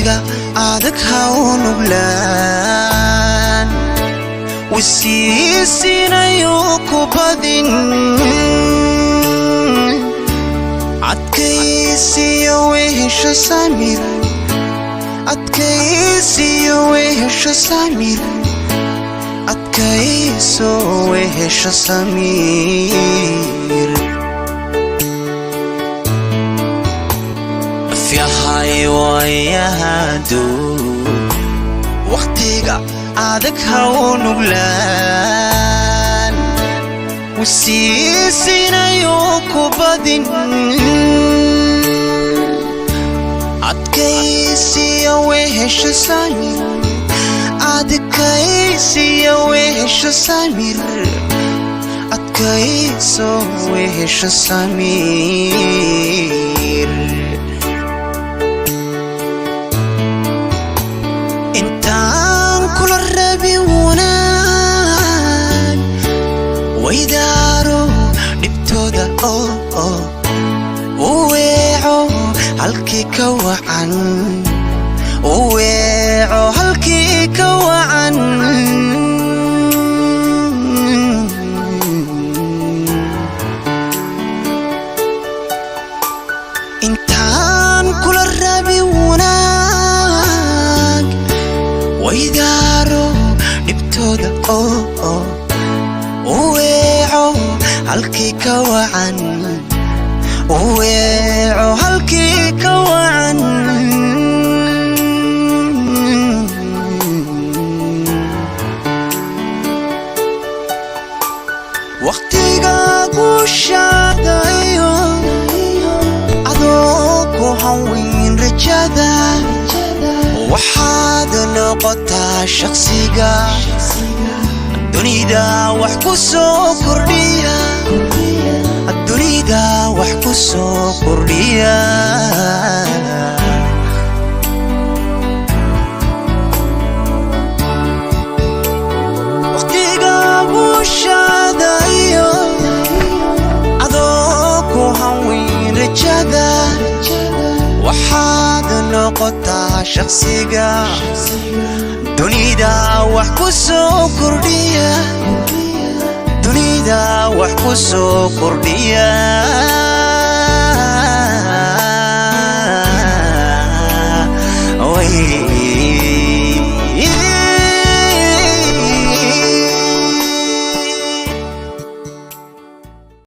waqtiga adag ha u nuglaan wasiisinayo ku badin adkaysiyo wehesho samir adkaysiyo wehesho samir adkayso wehesho samir fiyahay wayahadu waqtiga adag ha u nuglaan wasiisinayo ku badin adkaysiyo wehesho samir adkaysiyo wehesho samir adkayso wehesho samir intaan kula rabi wanaag waydaaro dhibtooda uweeco halkii ka wacan uweeco halkii ka wacan intaan kula rabi wanaag waydaaro dhibtooda uweeco halkii ka wacan uweeco halkii ka wacan waqtiga guusha adoo ku haween rajada waxaad noqotaa shaqsiga dunida wax ku soo kordhiya dunida wax ku soo kordhiya waqtiga guusha waxaad noqotaa shaqsiga dunida wax ku soo kordhiya dunida wax ku soo kordhiya